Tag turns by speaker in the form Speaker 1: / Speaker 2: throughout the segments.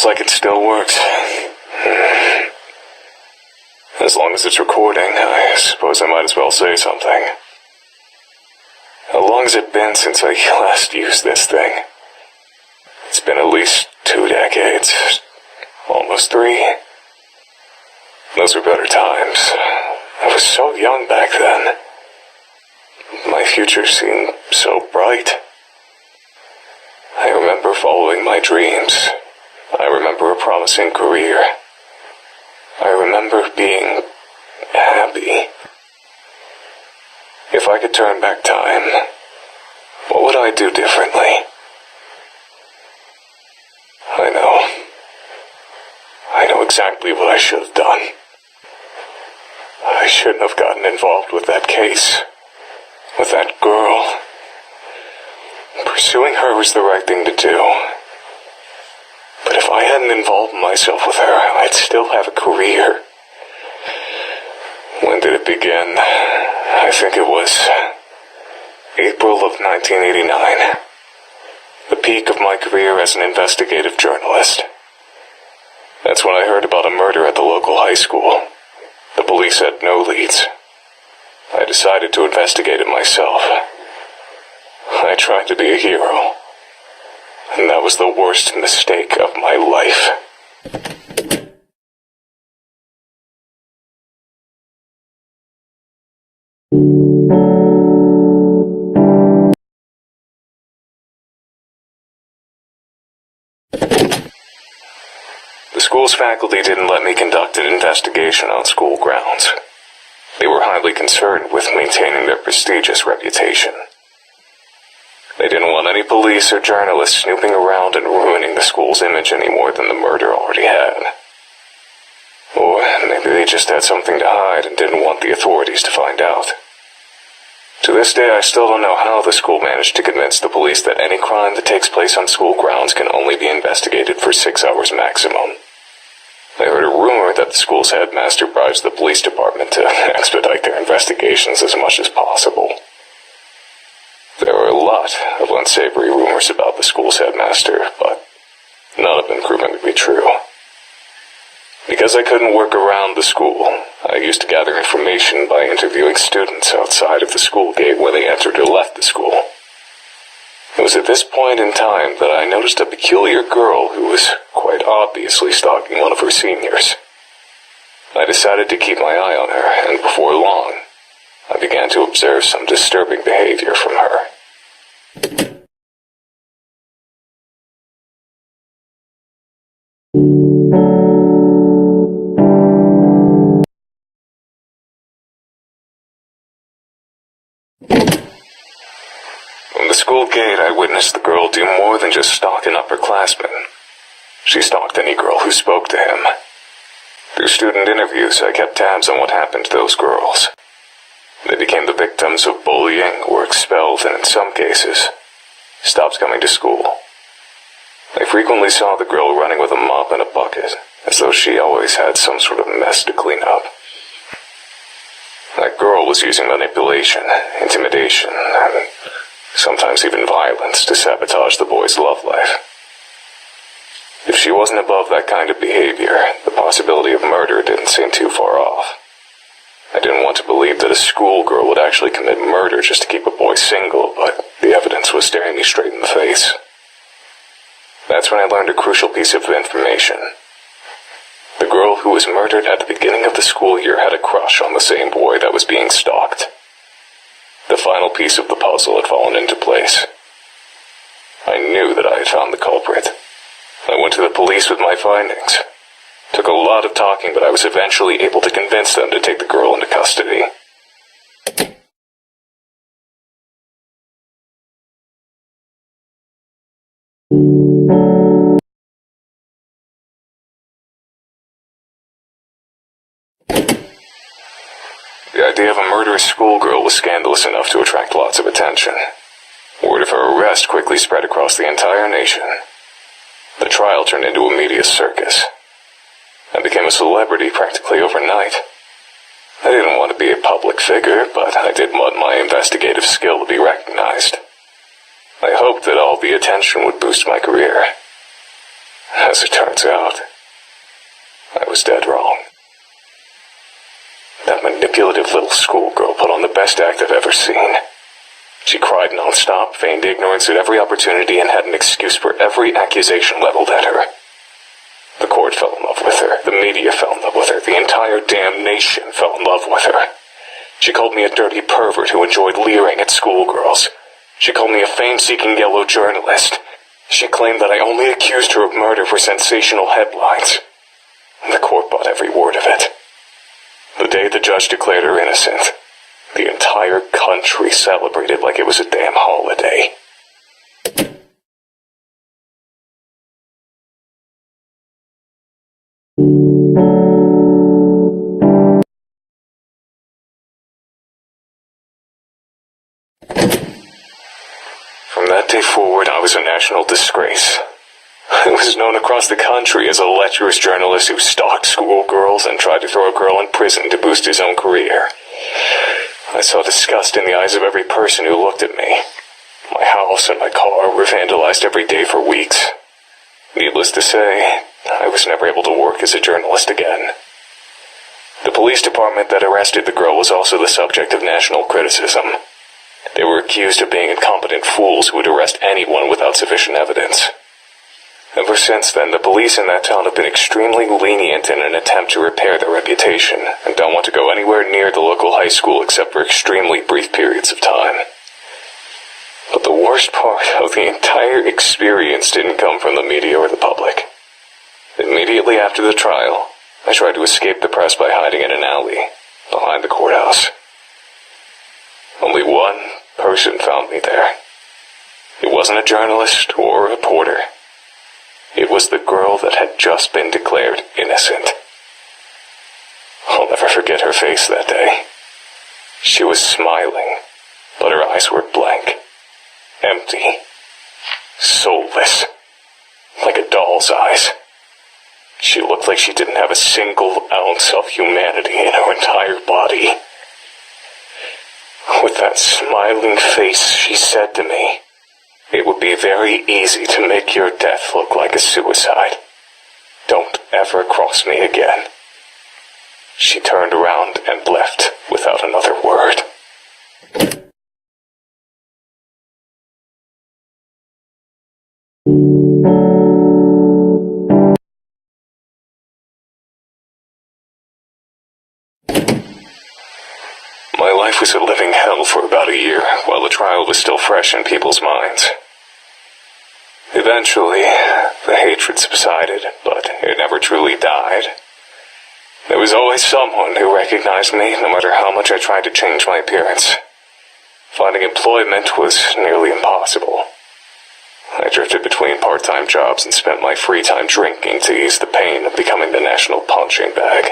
Speaker 1: Looks like it still works. As long as it's recording, I suppose I might as well say something. How long has it been since I last used this thing? It's been at least 2 decades. Almost 3. Those were better times. I was so young back then. My future seemed so bright. I remember following my dreams. I remember a promising career. I remember being happy. If I could turn back time, what would I do differently? I know exactly what I should have done. I shouldn't have gotten involved with that case, with that girl. Pursuing her was the right thing to do. But if I hadn't involved myself with her, I'd still have a career. When did it begin? I think it was April of 1989. The peak of my career as an investigative journalist. That's when I heard about a murder at the local high school. The police had no leads. I decided to investigate it myself. I tried to be a hero. And that was the worst mistake of my life. The school's faculty didn't let me conduct an investigation on school grounds. They were highly concerned with maintaining their prestigious reputation. They didn't want any police or journalists snooping around and ruining the school's image any more than the murder already had. Or maybe they just had something to hide and didn't want the authorities to find out. To this day, I still don't know how the school managed to convince the police that any crime that takes place on school grounds can only be investigated for 6 hours maximum. I heard a rumor that the school's headmaster bribes the police department to expedite their investigations as much as possible. There were a lot of unsavory rumors about the school's headmaster, but none of them proven to be true. Because I couldn't work around the school, I used to gather information by interviewing students outside of the school gate when they entered or left the school. It was at this point in time that I noticed a peculiar girl who was quite obviously stalking one of her seniors. I decided to keep my eye on her, and before long, I began to observe some disturbing behavior from her. From the school gate, I witnessed the girl do more than just stalk an upperclassman. She stalked any girl who spoke to him. Through student interviews, I kept tabs on what happened to those girls. They became the victims of bullying, were expelled, and in some cases, stopped coming to school. I frequently saw the girl running with a mop and a bucket, as though she always had some sort of mess to clean up. That girl was using manipulation, intimidation, and sometimes even violence to sabotage the boy's love life. If she wasn't above that kind of behavior, the possibility of murder didn't seem too far off. I didn't want to believe that a schoolgirl would actually commit murder just to keep a boy single, but the evidence was staring me straight in the face. That's when I learned a crucial piece of information. The girl who was murdered at the beginning of the school year had a crush on the same boy that was being stalked. The final piece of the puzzle had fallen into place. I knew that I had found the culprit. I went to the police with my findings. Took a lot of talking, but I was eventually able to convince them to take the girl into custody. The idea of a murderous schoolgirl was scandalous enough to attract lots of attention. Word of her arrest quickly spread across the entire nation. The trial turned into a media circus. I became a celebrity practically overnight. I didn't want to be a public figure, but I did want my investigative skill to be recognized. I hoped that all the attention would boost my career. As it turns out, I was dead wrong. That manipulative little schoolgirl put on the best act I've ever seen. She cried nonstop, feigned ignorance at every opportunity, and had an excuse for every accusation leveled at her. The court fell in love with her, the media fell in love with her, the entire damn nation fell in love with her. She called me a dirty pervert who enjoyed leering at schoolgirls. She called me a fame-seeking yellow journalist. She claimed that I only accused her of murder for sensational headlines. The court bought every word of it. The day the judge declared her innocent, the entire country celebrated like it was a damn holiday. From that day forward, I was a national disgrace. I was known across the country as a lecherous journalist who stalked schoolgirls and tried to throw a girl in prison to boost his own career. I saw disgust in the eyes of every person who looked at me. My house and my car were vandalized every day for weeks. Needless to say, I was never able to work as a journalist again. The police department that arrested the girl was also the subject of national criticism. They were accused of being incompetent fools who would arrest anyone without sufficient evidence. Ever since then, the police in that town have been extremely lenient in an attempt to repair their reputation, and don't want to go anywhere near the local high school except for extremely brief periods of time. But the worst part of the entire experience didn't come from the media or the public. Immediately after the trial, I tried to escape the press by hiding in an alley behind the courthouse. Only one person found me there. It wasn't a journalist or a reporter. It was the girl that had just been declared innocent. I'll never forget her face that day. She was smiling, but her eyes were blank, empty, soulless, like a doll's eyes. She looked like she didn't have a single ounce of humanity in her entire body. With that smiling face, she said to me, "It would be very easy to make your death look like a suicide. Don't ever cross me again." She turned around and left without another word. My life was a living hell for about a year, while the trial was still fresh in people's minds. Eventually, the hatred subsided, but it never truly died. There was always someone who recognized me, no matter how much I tried to change my appearance. Finding employment was nearly impossible. I drifted between part-time jobs and spent my free time drinking to ease the pain of becoming the national punching bag.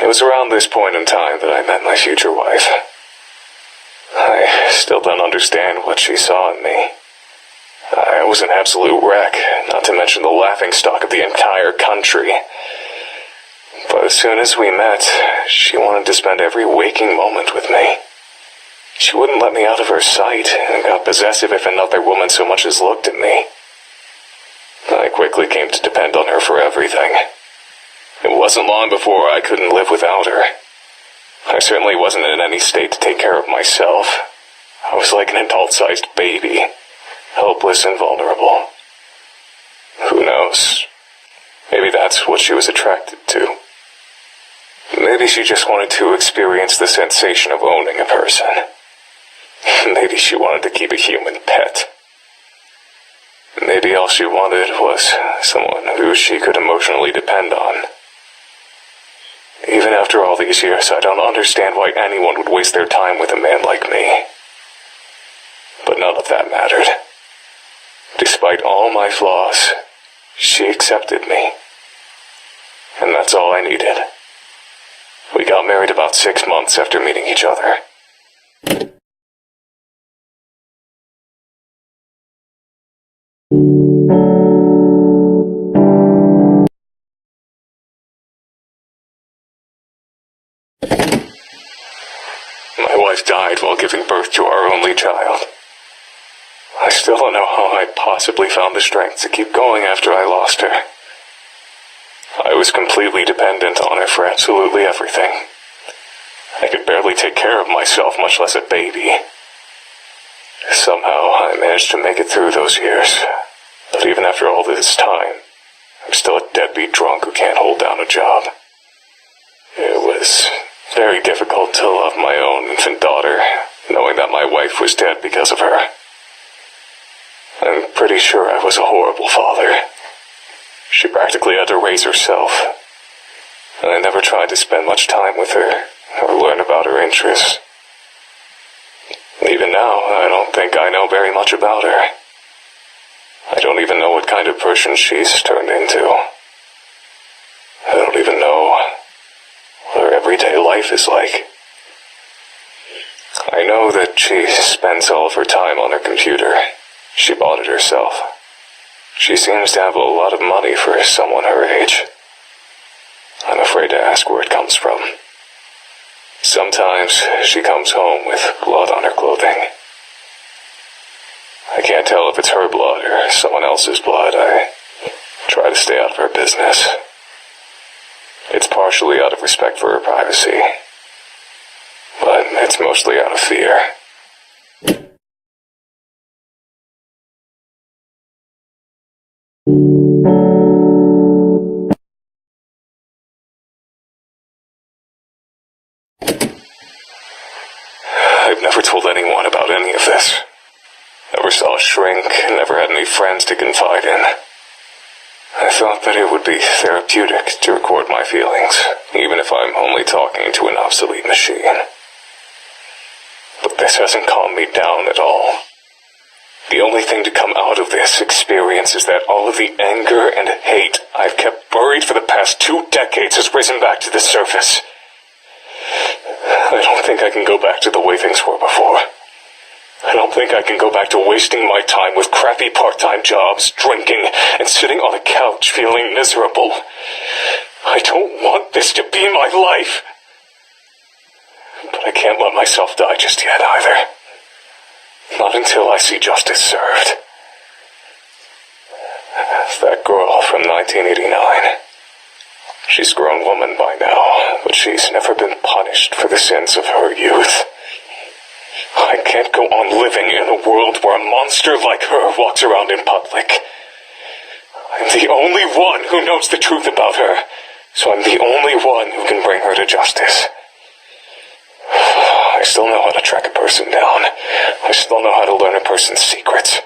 Speaker 1: It was around this point in time that I met my future wife. I still don't understand what she saw in me. I was an absolute wreck, not to mention the laughingstock of the entire country. But as soon as we met, she wanted to spend every waking moment with me. She wouldn't let me out of her sight, and got possessive if another woman so much as looked at me. I quickly came to depend on her for everything. It wasn't long before I couldn't live without her. I certainly wasn't in any state to take care of myself. I was like an adult-sized baby, helpless and vulnerable. Who knows? Maybe that's what she was attracted to. Maybe she just wanted to experience the sensation of owning a person. Maybe she wanted to keep a human pet. Maybe all she wanted was someone who she could emotionally depend on. Even after all these years, I don't understand why anyone would waste their time with a man like me. But none of that mattered. Despite all my flaws, she accepted me. And that's all I needed. We got married about 6 months after meeting each other. My wife died while giving birth to our only child. I still don't know how I possibly found the strength to keep going after I lost her. I was completely dependent on her for absolutely everything. I could barely take care of myself, much less a baby. Somehow, I managed to make it through those years. But even after all this time, I'm still a deadbeat drunk who can't hold down a job. It was very difficult to love my own infant daughter, knowing that my wife was dead because of her. I'm pretty sure I was a horrible father. She practically had to raise herself, and I never tried to spend much time with her or learn about her interests. Even now, I don't think I know very much about her. I don't even know what kind of person she's turned into. I don't even know what her everyday life is like. I know that she spends all of her time on her computer. She bought it herself. She seems to have a lot of money for someone her age. I'm afraid to ask where it comes from. Sometimes she comes home with blood on her clothing. I can't tell if it's her blood or someone else's blood. I try to stay out of her business. It's partially out of respect for her privacy, but it's mostly out of fear. I've never told anyone about any of this. Never saw a shrink, never had any friends to confide in. I thought that it would be therapeutic to record my feelings, even if I'm only talking to an obsolete machine. But this hasn't calmed me down at all. The only thing to come out of this experience is that all of the anger and hate I've kept buried for the past 2 decades has risen back to the surface. I don't think I can go back to the way things were before. I don't think I can go back to wasting my time with crappy part-time jobs, drinking, and sitting on a couch feeling miserable. I don't want this to be my life. But I can't let myself die just yet either. Not until I see justice served. That girl from 1989. She's a grown woman by now, but she's never been punished for the sins of her youth. I can't go on living in a world where a monster like her walks around in public. I'm the only one who knows the truth about her, so I'm the only one who can bring her to justice. I still know how to track a person down. I still know how to learn a person's secrets.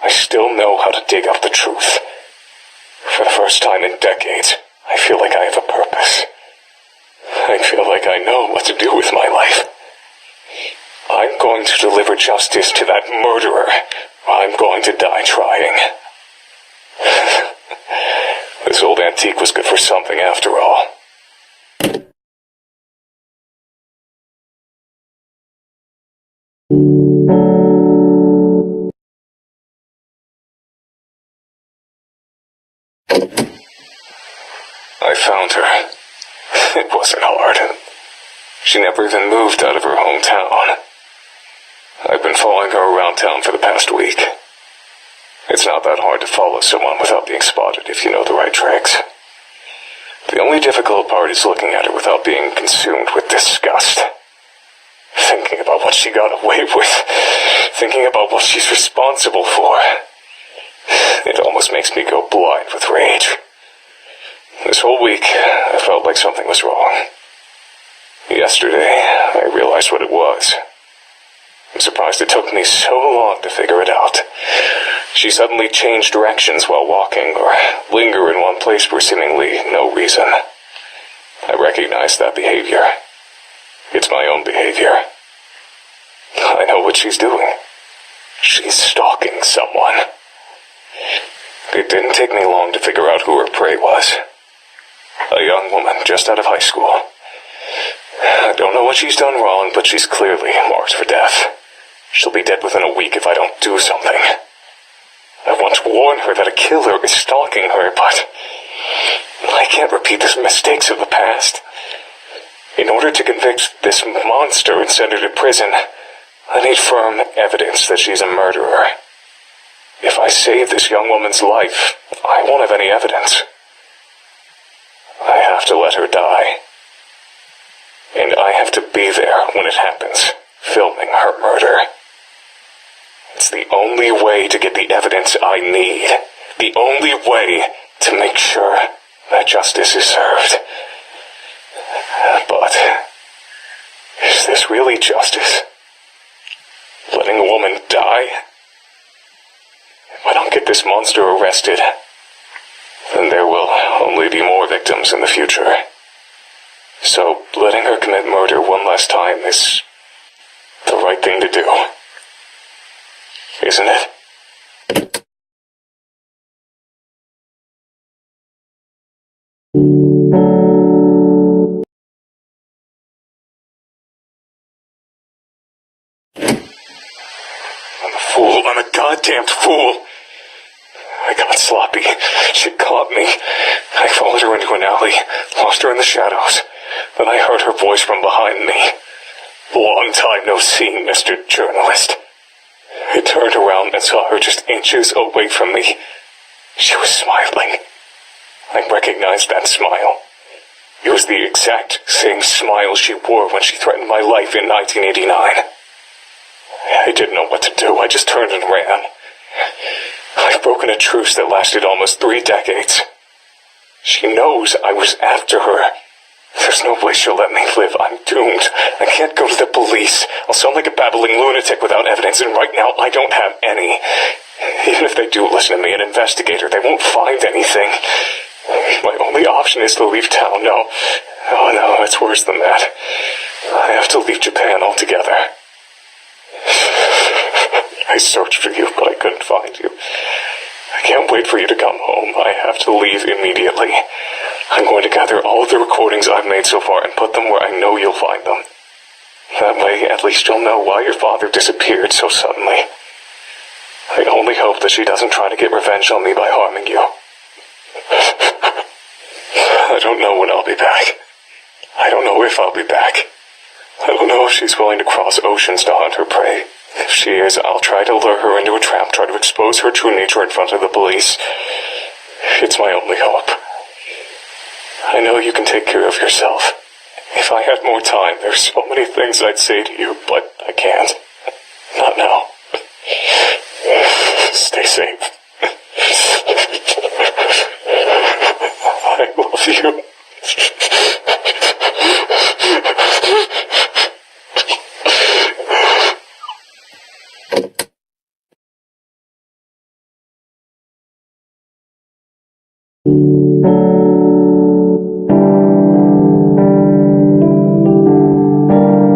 Speaker 1: I still know how to dig up the truth. For the first time in decades, I feel like I have a purpose. I feel like I know what to do with my life. I'm going to deliver justice to that murderer. I'm going to die trying. This old antique was good for something after all. I found her. It wasn't hard. She never even moved out of her hometown. I've been following her around town for the past week. It's not that hard to follow someone without being spotted if you know the right tricks. The only difficult part is looking at her without being consumed with disgust. Thinking about what she got away with. Thinking about what she's responsible for. It almost makes me go blind with rage. This whole week, I felt like something was wrong. Yesterday, I realized what it was. I'm surprised it took me so long to figure it out. She suddenly changed directions while walking, or linger in one place for seemingly no reason. I recognize that behavior. It's my own behavior. I know what she's doing. She's stalking someone. It didn't take me long to figure out who her prey was. A young woman just out of high school. I don't know what she's done wrong, but she's clearly marked for death. She'll be dead within a week if I don't do something. I want to warn her that a killer is stalking her, but I can't repeat the mistakes of the past. In order to convict this monster and send her to prison, I need firm evidence that she's a murderer. If I save this young woman's life, I won't have any evidence. I have to let her die. And I have to be there when it happens, filming her murder. It's the only way to get the evidence I need. The only way to make sure that justice is served. But, is this really justice? Letting a woman die? If I don't get this monster arrested, then there will only be more victims in the future. So, letting her commit murder one last time is the right thing to do. Isn't it? I'm a goddamn fool. I got sloppy. She caught me. I followed her into an alley, lost her in the shadows. Then I heard her voice from behind me. Long time no see, Mr. Journalist. I turned around and saw her just inches away from me. She was smiling. I recognized that smile. It was the exact same smile she wore when she threatened my life in 1989. I didn't know what to do. I just turned and ran. I've broken a truce that lasted almost 3 decades. She knows I was after her. There's no way she'll let me live. I'm doomed. I can't go to the police. I'll sound like a babbling lunatic without evidence, and right now I don't have any. Even if they do listen to me and investigate her, they won't find anything. My only option is to leave town. No. Oh no, it's worse than that. I have to leave Japan altogether. I searched for you, but I couldn't find you. I can't wait for you to come home. I have to leave immediately. I'm going to gather all of the recordings I've made so far and put them where I know you'll find them. That way, at least you'll know why your father disappeared so suddenly. I only hope that she doesn't try to get revenge on me by harming you. I don't know when I'll be back. I don't know if I'll be back. I don't know if she's willing to cross oceans to hunt her prey. If she is, I'll try to lure her into a trap, try to expose her true nature in front of the police. It's my only hope. I know you can take care of yourself. If I had more time, there's so many things I'd say to you, but I can't. Not now. Stay safe. I love you.